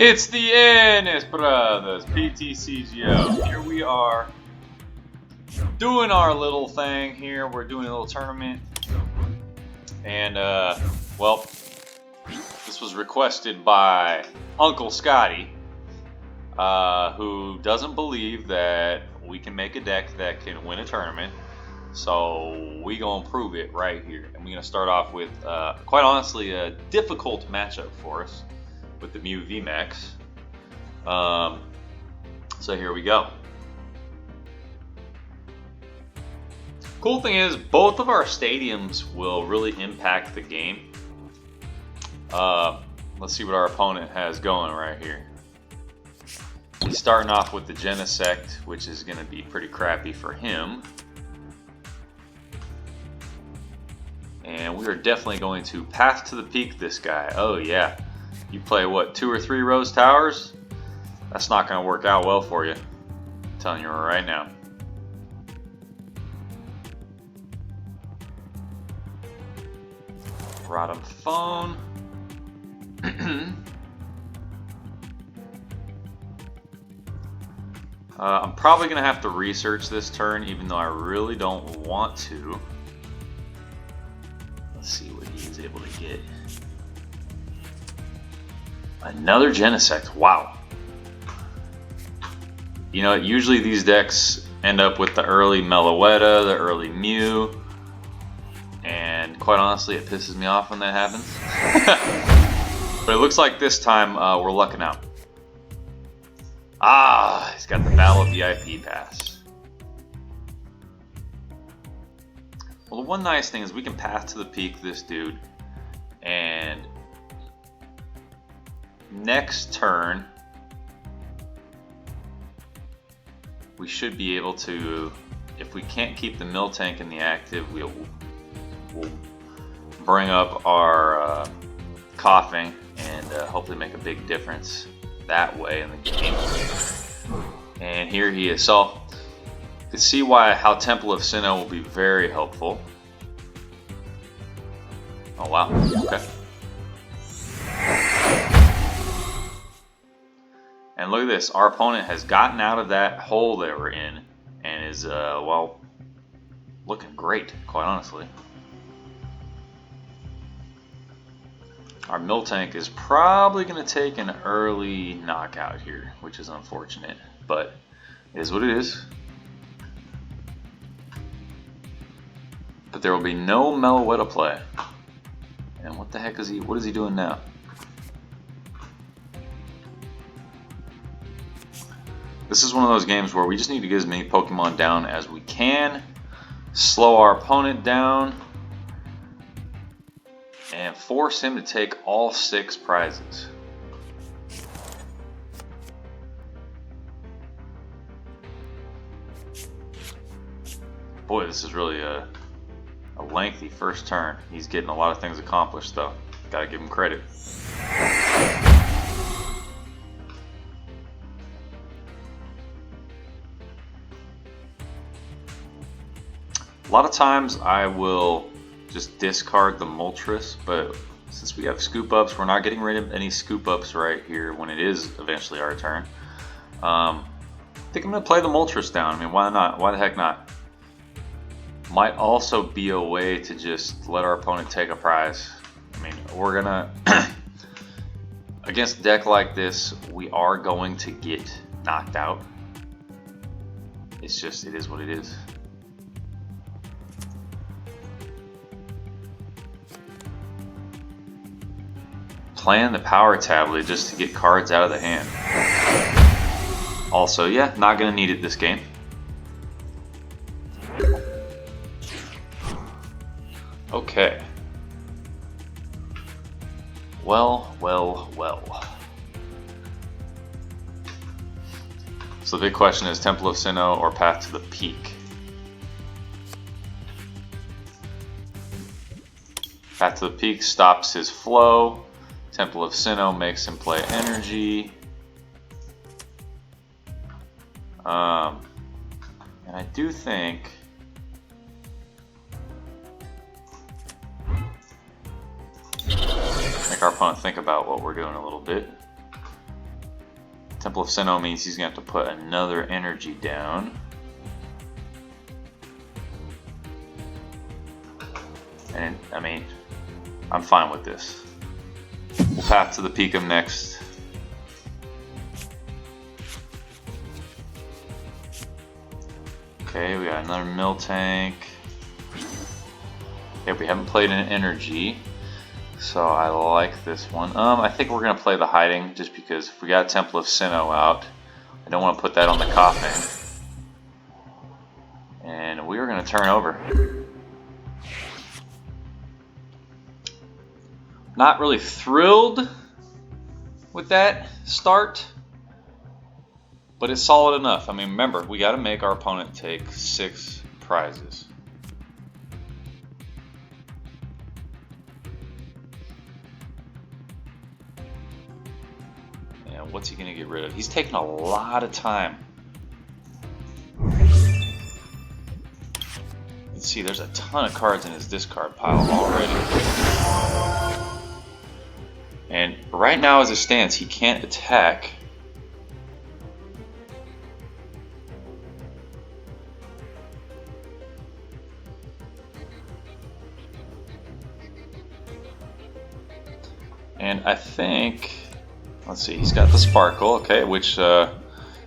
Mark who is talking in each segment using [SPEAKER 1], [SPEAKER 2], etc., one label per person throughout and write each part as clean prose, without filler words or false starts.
[SPEAKER 1] It's the Ennis Brothers, PTCGO. Here we are doing our little thing here. We're doing a little tournament. And, well, this was requested by Uncle Scotty, who doesn't believe that we can make a deck that can win a tournament. So we gonna prove it right here. And we're gonna start off with, quite honestly, a difficult matchup for us with the Mew VMAX. So here we go. Cool thing is, both of our stadiums will really impact the game. Let's see what our opponent has going right here. He's starting off with the Genesect, which is going to be pretty crappy for him. And we are definitely going to path to the peak this guy. Oh yeah. You play what, 2 or 3 Rose Towers? That's not going to work out well for you. I'm telling you right now. Rodham Phone. I'm probably going to have to research this turn, even though I really don't want to. Let's see what he's able to get. Another Genesect. Wow. You know, usually these decks end up with the early Meloetta, the early Mew, and quite honestly, it pisses me off when that happens. But it looks like this time we're lucking out. Ah, he's got the Battle VIP pass. Well, the one nice thing is we can path to the peak this dude, and next turn we should be able to, if we can't keep the Miltank in the active, we'll bring up our Coughing and hopefully make a big difference that way in the game. And here he is. So you can see how Temple of Sinnoh will be very helpful. Oh wow, okay. And look at this, our opponent has gotten out of that hole they were in and is, well, looking great, quite honestly. Our Miltank is probably going to take an early knockout here, which is unfortunate, but it is what it is. But there will be no Meloetta play. And what the heck is he, what is he doing now? This is one of those games where we just need to get as many Pokemon down as we can, slow our opponent down, and force him to take all 6 prizes. Boy, this is really a lengthy first turn. He's getting a lot of things accomplished though. Gotta give him credit. A lot of times I will just discard the Moltres, but since we have scoop ups, we're not getting rid of any scoop ups right here when it is eventually our turn. I think I'm going to play the Moltres down. I mean, why not? Why the heck not? Might also be a way to just let our opponent take a prize. I mean, we're going to... Against a deck like this, we are going to get knocked out. It's just, it is what it is. Playing the Power Tablet just to get cards out of the hand. Also, yeah, not going to need it this game. Okay. Well. So the big question is Temple of Sinnoh or Path to the Peak. Path to the Peak stops his flow. Temple of Sinnoh makes him play energy. And I do think make our opponent think about what we're doing a little bit. Temple of Sinnoh means he's going to have to put another energy down. And, I mean, I'm fine with this. We'll path to the Peakum next. Okay, we got another mill tank. Okay, we haven't played an energy, so I like this one. I think we're gonna play the hiding just because if we got Temple of Sinnoh out, I don't want to put that on the coffin. And we are gonna turn over. Not really thrilled with that start, but it's solid enough. I mean, remember, we got to make our opponent take 6 prizes. And what's he going to get rid of? He's taking a lot of time. You can see there's a ton of cards in his discard pile already. And right now as it stands, he can't attack. And I think, let's see, he's got the Sparkle, okay, which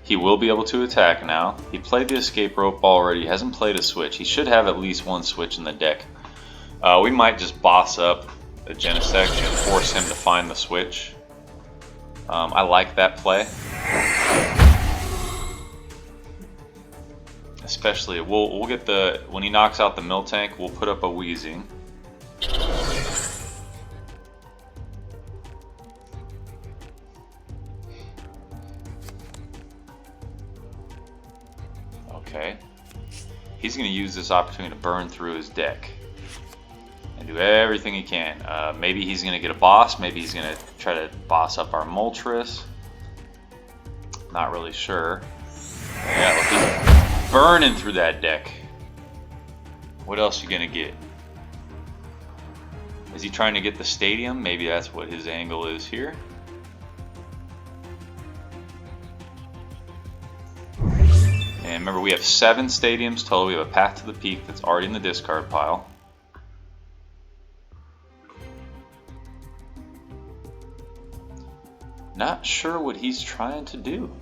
[SPEAKER 1] he will be able to attack now. He played the Escape Rope already, he hasn't played a switch. He should have at least one switch in the deck. We might just boss up a Genesect and force him to find the switch. I like that play. Especially, we'll get the, when he knocks out the mill tank, we'll put up a Weezing. Okay. He's going to use this opportunity to burn through his deck and do everything he can. Maybe he's going to get a boss. Maybe he's going to try to boss up our Moltres. Not really sure. Yeah, look, he's burning through that deck. What else are you going to get? Is he trying to get the stadium? Maybe that's what his angle is here. And remember, we have 7 stadiums total. We have a Path to the Peak that's already in the discard pile. Not sure what he's trying to do.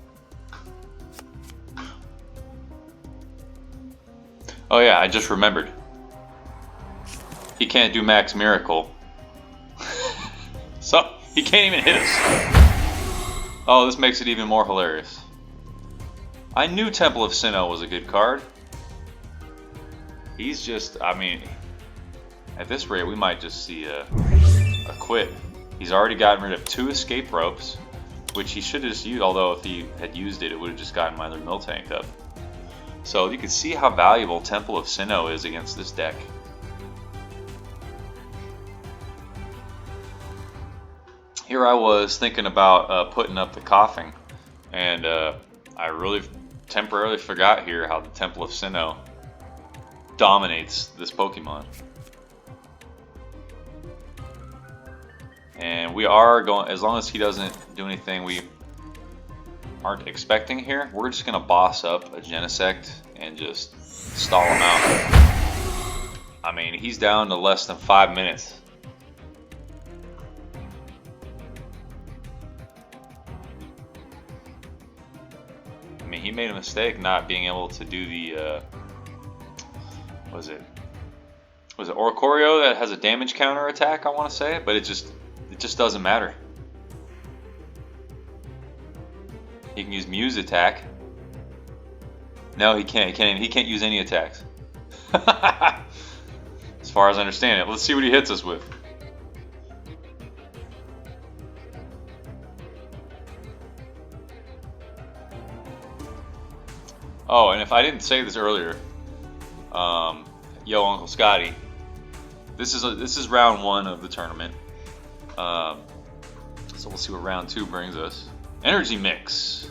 [SPEAKER 1] Oh yeah, I just remembered. He can't do Max Miracle. So, he can't even hit us. Oh, this makes it even more hilarious. I knew Temple of Sinnoh was a good card. He's just, I mean, at this rate, we might just see a quit. He's already gotten rid of 2 Escape Ropes, which he should have just used, although if he had used it, it would have just gotten my other mill tank up. So you can see how valuable Temple of Sinnoh is against this deck. Here I was thinking about putting up the Coughing, and I really temporarily forgot here how the Temple of Sinnoh dominates this Pokemon. And we are going, as long as he doesn't do anything we aren't expecting here, we're just going to boss up a Genesect and just stall him out. I mean, he's down to less than 5 minutes. I mean, he made a mistake not being able to do the, was it Oricorio that has a damage counter attack, I want to say, but it just doesn't matter. He can use Muse attack. No, he can't. He can't use any attacks. As far as I understand it. Let's see what he hits us with. Oh, and if I didn't say this earlier, yo, Uncle Scotty, this is round 1 of the tournament. So we'll see what round 2 brings us. Energy Mix.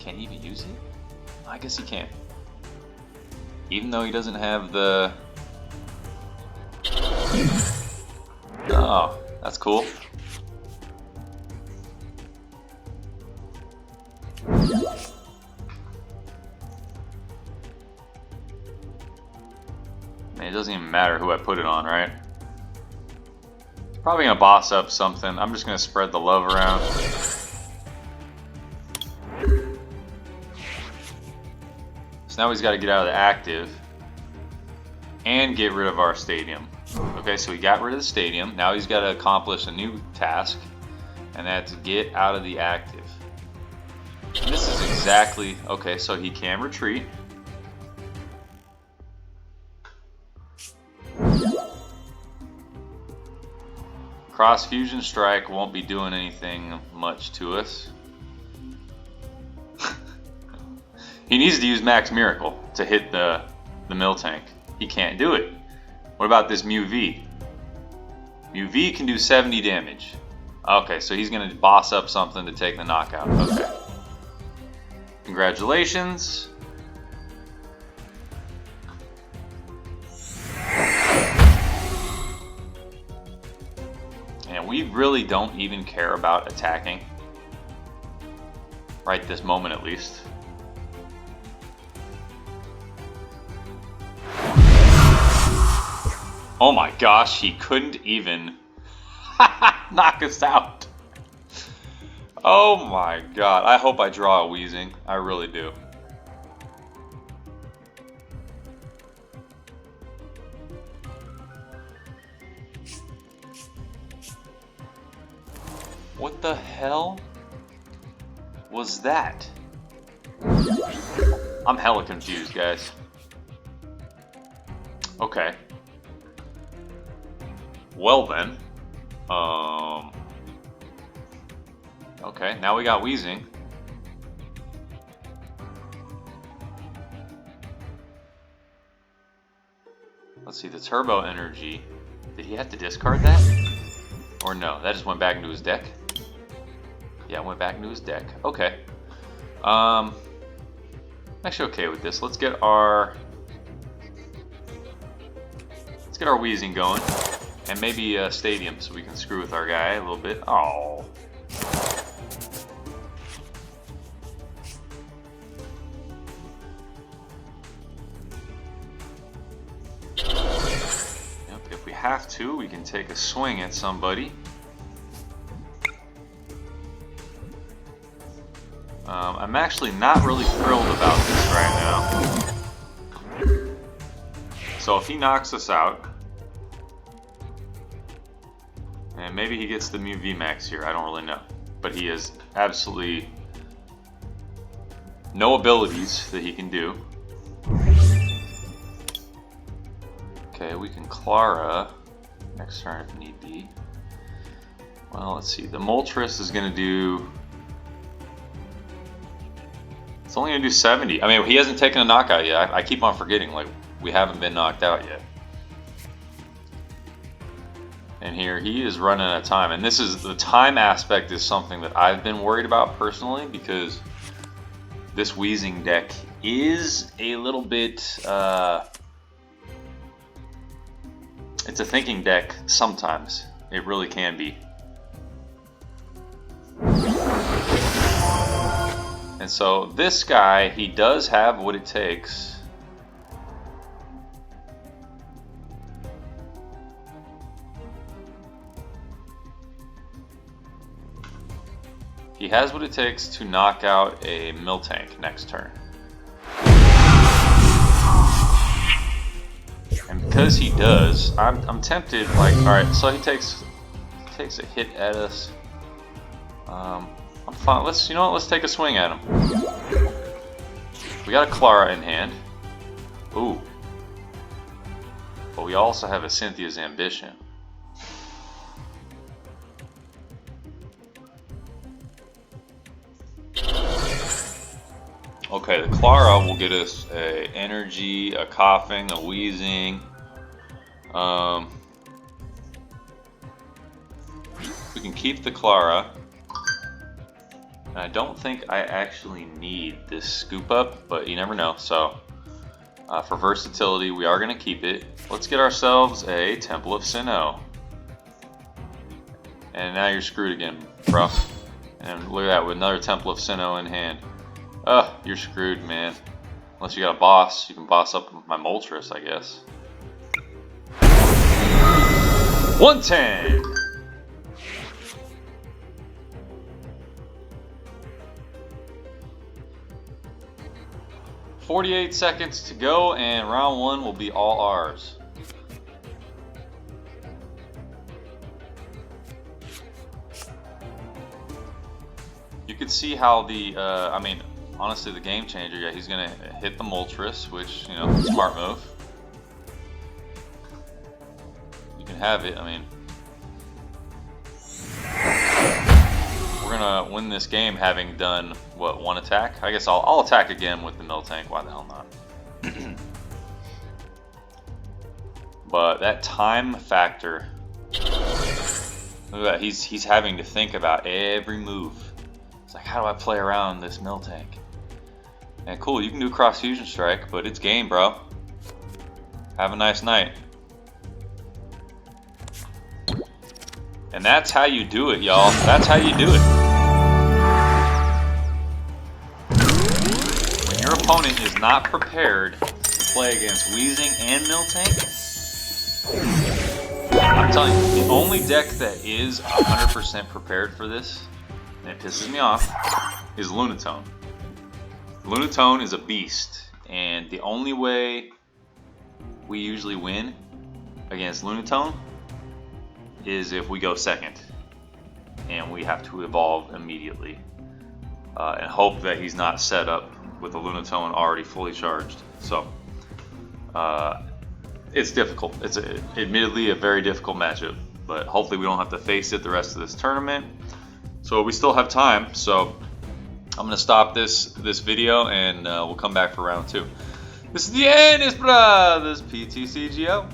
[SPEAKER 1] Can he even use it? I guess he can. Even though he doesn't have the... Oh, that's cool. Man, it doesn't even matter who I put it on, right? Probably gonna boss up something. I'm just gonna spread the love around. So now he's got to get out of the active and get rid of our stadium. Okay, so he got rid of the stadium. Now he's got to accomplish a new task, and that's get out of the active. And this is exactly, okay, so he can retreat. Cross Fusion Strike won't be doing anything much to us. He needs to use Max Miracle to hit the Mill Tank. He can't do it. What about this Mew V? Mew V can do 70 damage. Okay, so he's going to boss up something to take the knockout. Okay. Congratulations. And we really don't even care about attacking. Right this moment at least. Oh my gosh, he couldn't even knock us out. Oh my god, I hope I draw a Weezing. I really do. What the hell was that? I'm hella confused, guys. Okay. Well then, okay, now we got Weezing. Let's see, the Turbo Energy. Did he have to discard that? Or no, that just went back into his deck? Yeah, it went back into his deck. Okay. I'm actually okay with this. Let's get our Weezing going. And maybe a stadium so we can screw with our guy a little bit. Oh. Yep, if we have to, we can take a swing at somebody. I'm actually not really thrilled about this right now. So if he knocks us out, and maybe he gets the Mew VMAX here, I don't really know. But he has absolutely no abilities that he can do. Okay, we can Clara next turn if need be. Well, let's see. The Moltres is going to do... It's only going to do 70. I mean, he hasn't taken a knockout yet. I keep on forgetting, like, we haven't been knocked out yet. And here he is running out of time, and this is the time aspect is something that I've been worried about personally because this Weezing deck is a little bit it's a thinking deck sometimes. It really can be. And so this guy, he does have what it takes. He has what it takes to knock out a Mill Tank next turn. And because he does, I'm tempted, like, alright, so he takes a hit at us. I'm fine. Let's, you know what, let's take a swing at him. We got a Clara in hand. Ooh. But we also have a Cynthia's Ambition. Okay, the Clara will get us a energy, a coughing, a wheezing. We can keep the Clara. And I don't think I actually need this scoop up, but you never know. So for versatility, we are going to keep it. Let's get ourselves a Temple of Sinnoh. And now you're screwed again, bro. And look at that with another Temple of Sinnoh in hand. You're screwed, man. Unless you got a boss, you can boss up my Moltres, I guess. 110! "48 seconds to go, and round 1 will be all ours." You can see how the, I mean, honestly, the game changer, yeah, he's going to hit the Moltres, which, you know, smart move. You can have it, I mean. We're going to win this game having done, what, 1 attack? I guess I'll attack again with the Miltank, why the hell not? But that time factor, look at that, he's having to think about every move. It's like, how do I play around this Miltank? And cool, you can do Cross Fusion Strike, but it's game, bro. Have a nice night. And that's how you do it, y'all. That's how you do it. When your opponent is not prepared to play against Weezing and Miltank, I'm telling you, the only deck that is 100% prepared for this, and it pisses me off, is Lunatone. Lunatone is a beast, and the only way we usually win against Lunatone is if we go second, and we have to evolve immediately, and hope that he's not set up with a Lunatone already fully charged. So, it's difficult. It's admittedly a very difficult matchup, but hopefully we don't have to face it the rest of this tournament. So we still have time, so I'm gonna stop this video, and we'll come back for round 2. This is the Ennis Brothers PTCGO.